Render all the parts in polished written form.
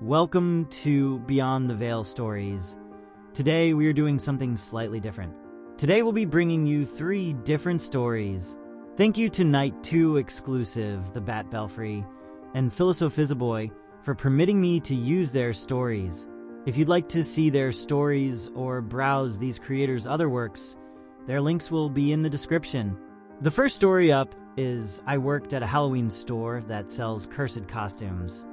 Welcome to Beyond the Veil Stories. Today we are doing something slightly different. Today we'll be bringing you 3 different stories. Thank you to Night 2 exclusive, The Bat Belfry, and Philosophizaboy for permitting me to use their stories. If you'd like to see their stories or browse these creators' other works, their links will be in the description. The first story up is I worked at a Halloween store that sells cursed costumes.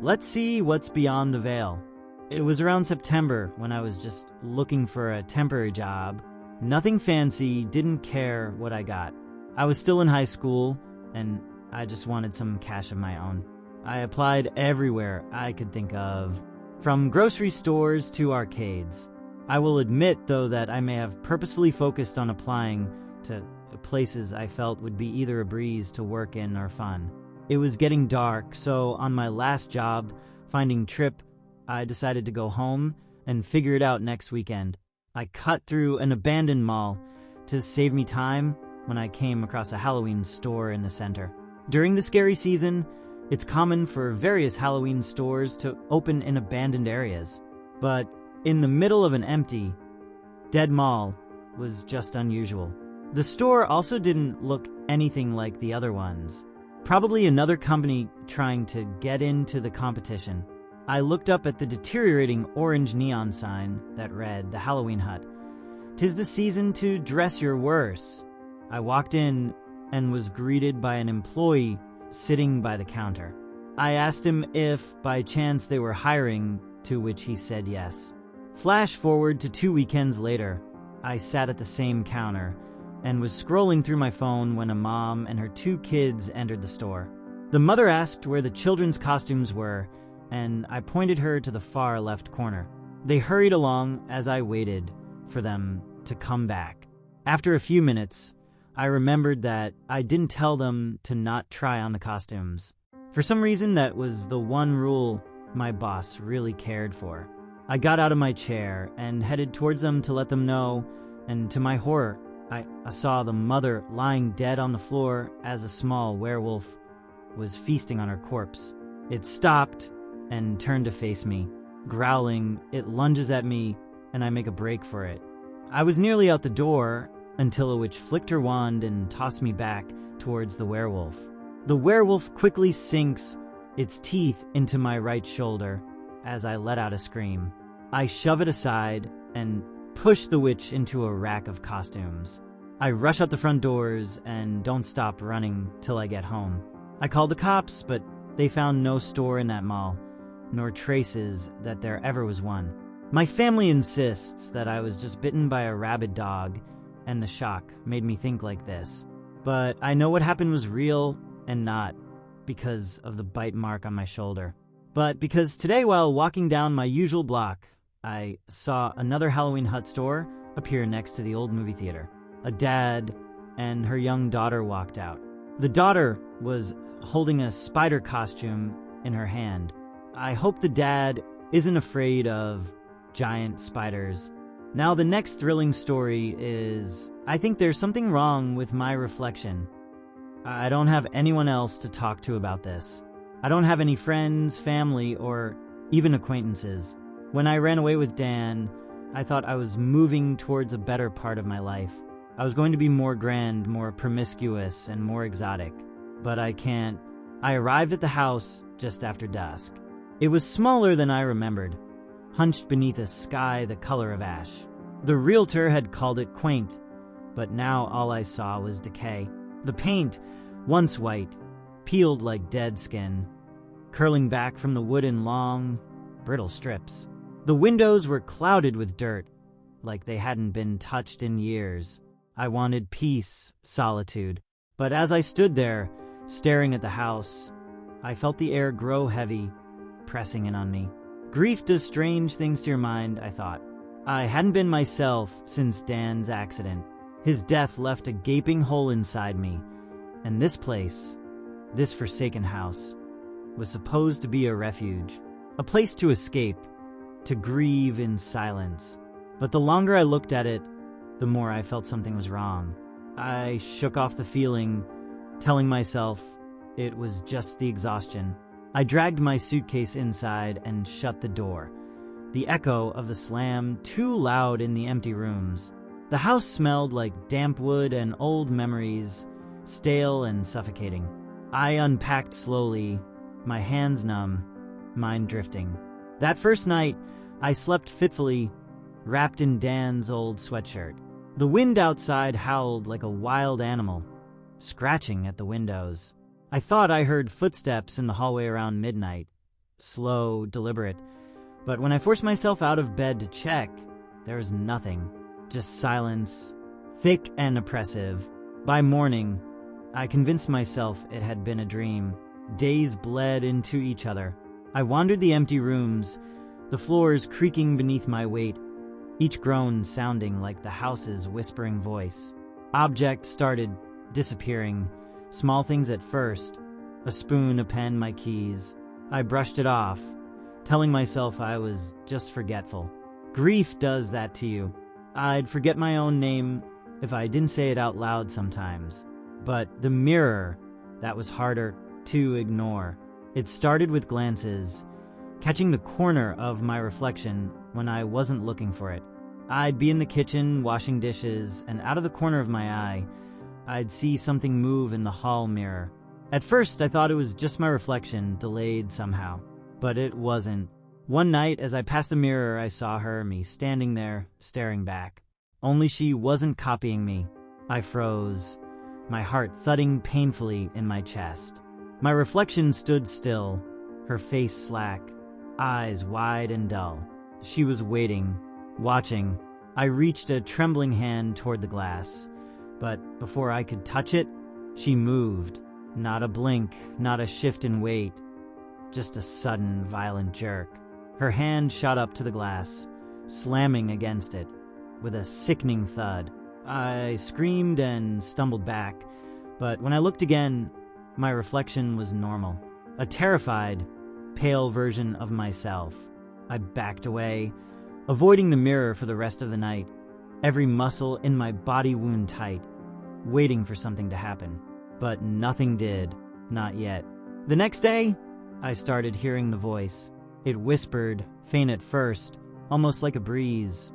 Let's see what's beyond the veil. It was around September when I was just looking for a temporary job. Nothing fancy, didn't care what I got. I was still in high school, and I just wanted some cash of my own. I applied everywhere I could think of, from grocery stores to arcades. I will admit, though, that I may have purposefully focused on applying to places I felt would be either a breeze to work in or fun. It was getting dark, so on my last job, finding Trip, I decided to go home and figure it out next weekend. I cut through an abandoned mall to save me time when I came across a Halloween store in the center. During the scary season, it's common for various Halloween stores to open in abandoned areas. But in the middle of an empty, dead mall was just unusual. The store also didn't look anything like the other ones. Probably another company trying to get into the competition. I looked up at the deteriorating orange neon sign that read, "The Halloween Hut. 'Tis the season to dress your worse." I walked in and was greeted by an employee sitting by the counter. I asked him if, by chance, they were hiring, to which he said yes. Flash forward to 2 weekends later. I sat at the same counter and was scrolling through my phone when a mom and her 2 kids entered the store. The mother asked where the children's costumes were, and I pointed her to the far left corner. They hurried along as I waited for them to come back. After a few minutes, I remembered that I didn't tell them to not try on the costumes. For some reason, that was the one rule my boss really cared for. I got out of my chair and headed towards them to let them know, and to my horror, I saw the mother lying dead on the floor as a small werewolf was feasting on her corpse. It stopped and turned to face me. Growling, it lunges at me, and I make a break for it. I was nearly out the door until a witch flicked her wand and tossed me back towards the werewolf. The werewolf quickly sinks its teeth into my right shoulder as I let out a scream. I shove it aside and push the witch into a rack of costumes. I rush out the front doors and don't stop running till I get home. I call the cops, but they found no store in that mall, nor traces that there ever was one. My family insists that I was just bitten by a rabid dog, and the shock made me think like this. But I know what happened was real and not because of the bite mark on my shoulder. But because today, while walking down my usual block, I saw another Halloween Hut store appear next to the old movie theater. A dad and her young daughter walked out. The daughter was holding a spider costume in her hand. I hope the dad isn't afraid of giant spiders. Now the next thrilling story is, I think there's something wrong with my reflection. I don't have anyone else to talk to about this. I don't have any friends, family, or even acquaintances. When I ran away with Dan, I thought I was moving towards a better part of my life. I was going to be more grand, more promiscuous, and more exotic. But I can't. I arrived at the house just after dusk. It was smaller than I remembered, hunched beneath a sky the color of ash. The realtor had called it quaint, but now all I saw was decay. The paint, once white, peeled like dead skin, curling back from the wood in long, brittle strips. The windows were clouded with dirt, like they hadn't been touched in years. I wanted peace, solitude. But as I stood there, staring at the house, I felt the air grow heavy, pressing in on me. Grief does strange things to your mind, I thought. I hadn't been myself since Dan's accident. His death left a gaping hole inside me, and this place, this forsaken house, was supposed to be a refuge, a place to escape, to grieve in silence. But the longer I looked at it, the more I felt something was wrong. I shook off the feeling, telling myself it was just the exhaustion. I dragged my suitcase inside and shut the door. The echo of the slam too loud in the empty rooms. The house smelled like damp wood and old memories, stale and suffocating. I unpacked slowly, my hands numb, mind drifting. That first night, I slept fitfully, wrapped in Dan's old sweatshirt. The wind outside howled like a wild animal, scratching at the windows. I thought I heard footsteps in the hallway around midnight, slow, deliberate. But when I forced myself out of bed to check, there was nothing, just silence, thick and oppressive. By morning, I convinced myself it had been a dream. Days bled into each other. I wandered the empty rooms, the floors creaking beneath my weight, each groan sounding like the house's whispering voice. Objects started disappearing, small things at first, a spoon, a pen, my keys. I brushed it off, telling myself I was just forgetful. Grief does that to you. I'd forget my own name if I didn't say it out loud sometimes. But the mirror, that was harder to ignore. It started with glances, catching the corner of my reflection when I wasn't looking for it. I'd be in the kitchen washing dishes, and out of the corner of my eye, I'd see something move in the hall mirror. At first, I thought it was just my reflection, delayed somehow. But it wasn't. One night, as I passed the mirror, I saw her, me standing there, staring back. Only she wasn't copying me. I froze, my heart thudding painfully in my chest. My reflection stood still, her face slack, eyes wide and dull. She was waiting, watching. I reached a trembling hand toward the glass, but before I could touch it, she moved. Not a blink, not a shift in weight, just a sudden, violent jerk. Her hand shot up to the glass, slamming against it, with a sickening thud. I screamed and stumbled back, but when I looked again, my reflection was normal. A terrified, pale version of myself. I backed away, avoiding the mirror for the rest of the night, every muscle in my body wound tight, waiting for something to happen. But nothing did, not yet. The next day, I started hearing the voice. It whispered, faint at first, almost like a breeze.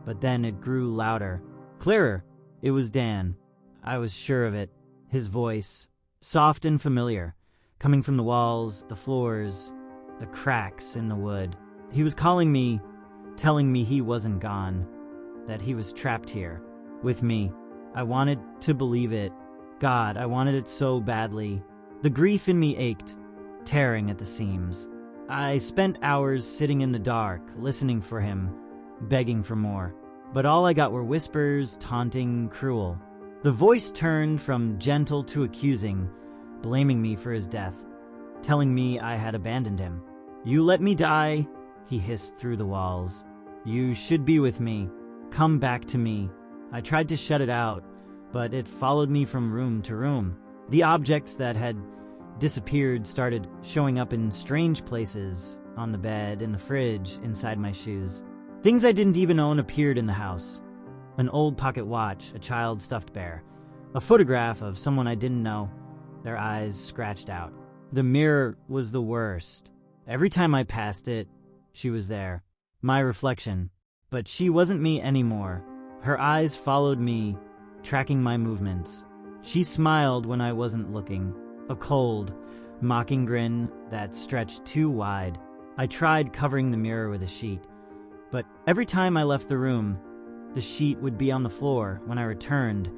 But then it grew louder, clearer. It was Dan. I was sure of it. His voice, soft and familiar, coming from the walls, the floors, the cracks in the wood. He was calling me, telling me he wasn't gone, that he was trapped here, with me. I wanted to believe it. God, I wanted it so badly. The grief in me ached, tearing at the seams. I spent hours sitting in the dark, listening for him, begging for more. But all I got were whispers, taunting, cruel. The voice turned from gentle to accusing, blaming me for his death, telling me I had abandoned him. "You let me die," he hissed through the walls. "You should be with me. Come back to me." I tried to shut it out, but it followed me from room to room. The objects that had disappeared started showing up in strange places, on the bed, in the fridge, inside my shoes. Things I didn't even own appeared in the house. An old pocket watch, a child's stuffed bear, a photograph of someone I didn't know, their eyes scratched out. The mirror was the worst. Every time I passed it, she was there, my reflection. But she wasn't me anymore. Her eyes followed me, tracking my movements. She smiled when I wasn't looking, a cold, mocking grin that stretched too wide. I tried covering the mirror with a sheet, but every time I left the room, the sheet would be on the floor when I returned,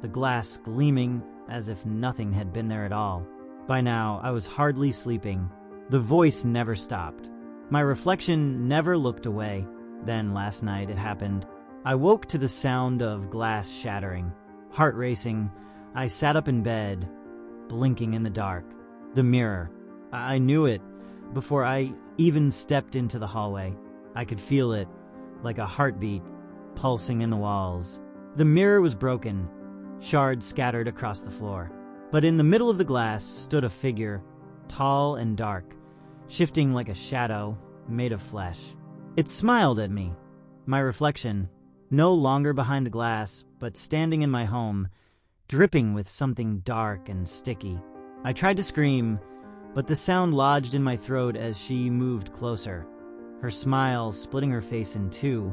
the glass gleaming as if nothing had been there at all. By now, I was hardly sleeping. The voice never stopped. My reflection never looked away. Then last night it happened. I woke to the sound of glass shattering. Heart racing, I sat up in bed, blinking in the dark. The mirror. I knew it before I even stepped into the hallway. I could feel it, like a heartbeat, pulsing in the walls. The mirror was broken, shards scattered across the floor. But in the middle of the glass stood a figure, tall and dark, shifting like a shadow made of flesh. It smiled at me, my reflection, no longer behind the glass, but standing in my home, dripping with something dark and sticky. I tried to scream, but the sound lodged in my throat as she moved closer, her smile splitting her face in two,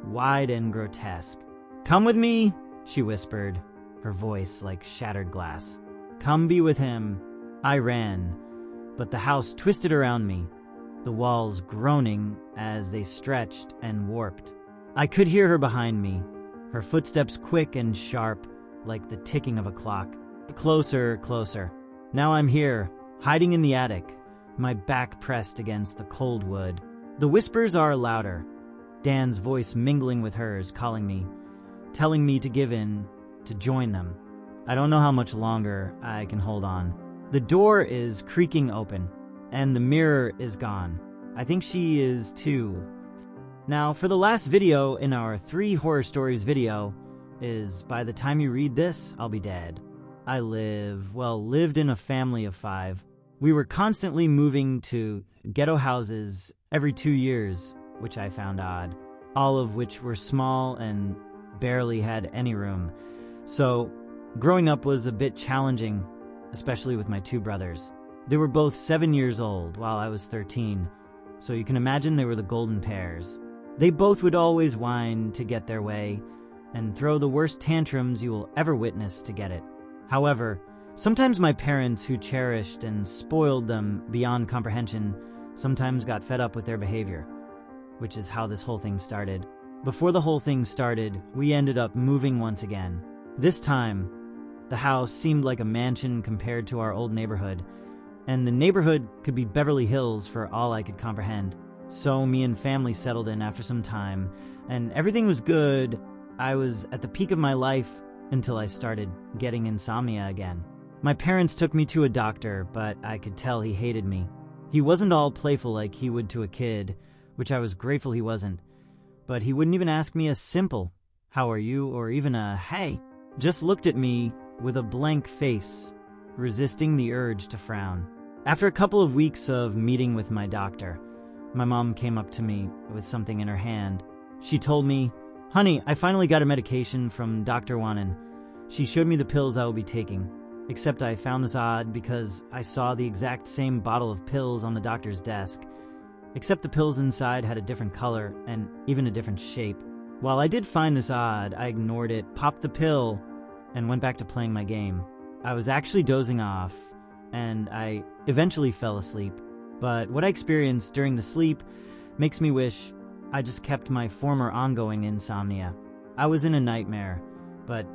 wide and grotesque. "Come with me," she whispered, her voice like shattered glass. "Come be with him." I ran, but the house twisted around me, the walls groaning as they stretched and warped. I could hear her behind me, her footsteps quick and sharp, like the ticking of a clock. Closer, closer. Now I'm here, hiding in the attic, my back pressed against the cold wood. The whispers are louder, Dan's voice mingling with hers, calling me, telling me to give in, to join them. I don't know how much longer I can hold on. The door is creaking open, and the mirror is gone. I think she is too. Now, for the last video in our 3 horror stories video is, by the time you read this, I'll be dead. I lived in a family of 5. We were constantly moving to ghetto houses every 2 years, which I found odd, all of which were small and barely had any room. So, growing up was a bit challenging, especially with my 2 brothers. They were both 7 years old while I was 13, so you can imagine they were the golden pairs. They both would always whine to get their way and throw the worst tantrums you will ever witness to get it. However, sometimes my parents, who cherished and spoiled them beyond comprehension, sometimes got fed up with their behavior, which is how this whole thing started. Before the whole thing started, we ended up moving once again. This time, the house seemed like a mansion compared to our old neighborhood, and the neighborhood could be Beverly Hills for all I could comprehend. So me and family settled in after some time, and everything was good. I was at the peak of my life until I started getting insomnia again. My parents took me to a doctor, but I could tell he hated me. He wasn't all playful like he would to a kid, which I was grateful he wasn't, but he wouldn't even ask me a simple, "How are you?" or even a "Hey." Just looked at me with a blank face, resisting the urge to frown. After a couple of weeks of meeting with my doctor, my mom came up to me with something in her hand. She told me, "Honey, I finally got a medication from Dr. Wanan." She showed me the pills I will be taking, except I found this odd because I saw the exact same bottle of pills on the doctor's desk, except the pills inside had a different color and even a different shape. While I did find this odd, I ignored it, popped the pill, and went back to playing my game. I was actually dozing off, and I eventually fell asleep. But what I experienced during the sleep makes me wish I just kept my former ongoing insomnia. I was in a nightmare, but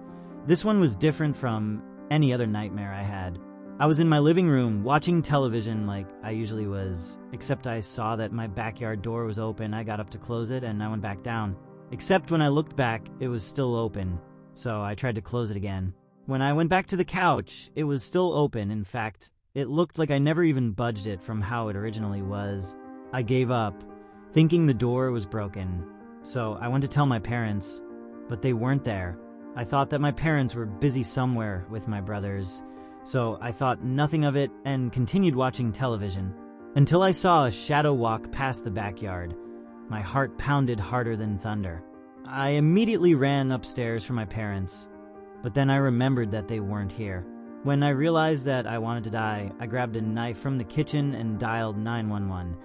this one was different from any other nightmare I had. I was in my living room watching television like I usually was, except I saw that my backyard door was open. I got up to close it and I went back down. Except when I looked back, it was still open, so I tried to close it again. When I went back to the couch, it was still open. In fact, it looked like I never even budged it from how it originally was. I gave up, thinking the door was broken, so I went to tell my parents, but they weren't there. I thought that my parents were busy somewhere with my brothers, so I thought nothing of it and continued watching television, until I saw a shadow walk past the backyard. My heart pounded harder than thunder. I immediately ran upstairs for my parents, but then I remembered that they weren't here. When I realized that I wanted to die, I grabbed a knife from the kitchen and dialed 911,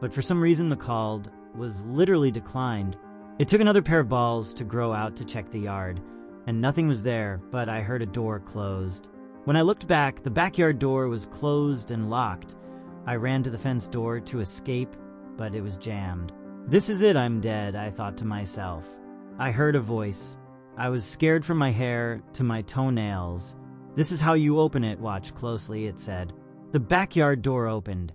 but for some reason the call was literally declined. It took another pair of balls to grow out to check the yard, and nothing was there, but I heard a door closed. When I looked back, the backyard door was closed and locked. I ran to the fence door to escape, but it was jammed. This is it, I'm dead, I thought to myself. I heard a voice. I was scared from my hair to my toenails. "This is how you open it, watch closely," it said. The backyard door opened,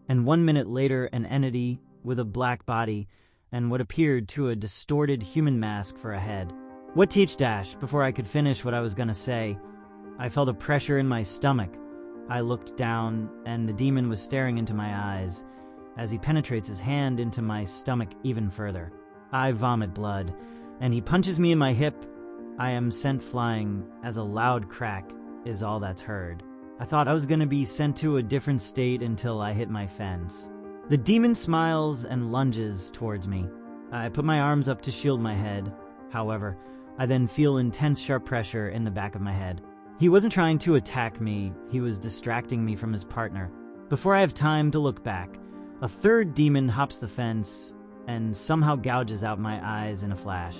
and 1 minute later an entity with a black body and what appeared to a distorted human mask for a head. What teach dash? Before I could finish what I was gonna say, I felt a pressure in my stomach. I looked down, and the demon was staring into my eyes as he penetrates his hand into my stomach even further. I vomit blood, and he punches me in my hip. I am sent flying as a loud crack is all that's heard. I thought I was going to be sent to a different state until I hit my fence. The demon smiles and lunges towards me. I put my arms up to shield my head. However, I then feel intense sharp pressure in the back of my head. He wasn't trying to attack me, he was distracting me from his partner. Before I have time to look back, a third demon hops the fence and somehow gouges out my eyes in a flash.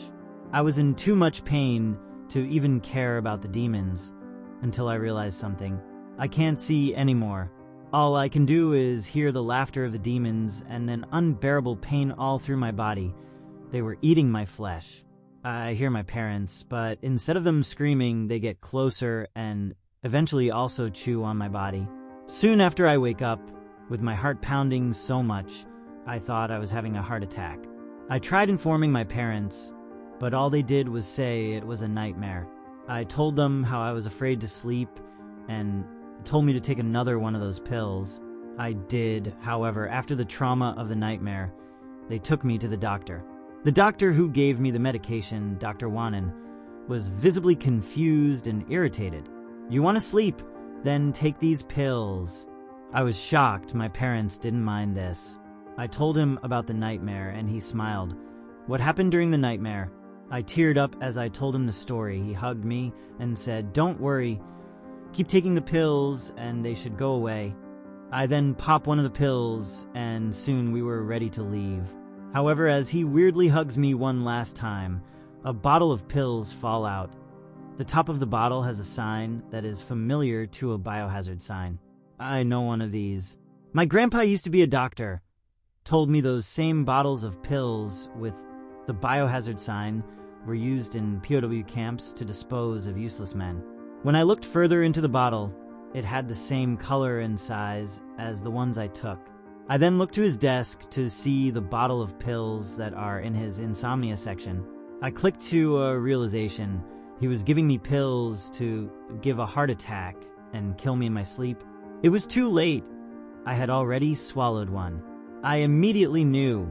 I was in too much pain to even care about the demons until I realized something. I can't see anymore. All I can do is hear the laughter of the demons and an unbearable pain all through my body. They were eating my flesh. I hear my parents, but instead of them screaming, they get closer and eventually also chew on my body. Soon after I wake up, with my heart pounding so much, I thought I was having a heart attack. I tried informing my parents, but all they did was say it was a nightmare. I told them how I was afraid to sleep and told me to take another one of those pills. I did, however, after the trauma of the nightmare, they took me to the doctor. The doctor who gave me the medication, Dr. Wanan, was visibly confused and irritated. "You want to sleep? Then take these pills." I was shocked my parents didn't mind this. I told him about the nightmare and he smiled. What happened during the nightmare? I teared up as I told him the story. He hugged me and said, "Don't worry. Keep taking the pills and they should go away." I then popped one of the pills and soon we were ready to leave. However, as he weirdly hugs me one last time, a bottle of pills fall out. The top of the bottle has a sign that is familiar to a biohazard sign. I know one of these. My grandpa used to be a doctor. Told me those same bottles of pills with the biohazard sign were used in POW camps to dispose of useless men. When I looked further into the bottle, it had the same color and size as the ones I took. I then looked to his desk to see the bottle of pills that are in his insomnia section. I clicked to a realization. He was giving me pills to give a heart attack and kill me in my sleep. It was too late. I had already swallowed one. I immediately knew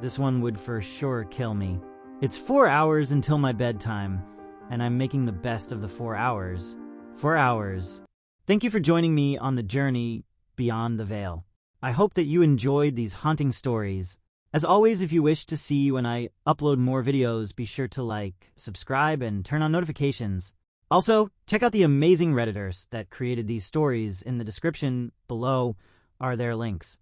this one would for sure kill me. It's 4 hours until my bedtime, and I'm making the best of the 4 hours. 4 hours. Thank you for joining me on the journey beyond the veil. I hope that you enjoyed these haunting stories. As always, if you wish to see when I upload more videos, be sure to like, subscribe, and turn on notifications. Also, check out the amazing Redditors that created these stories. In the description below are their links.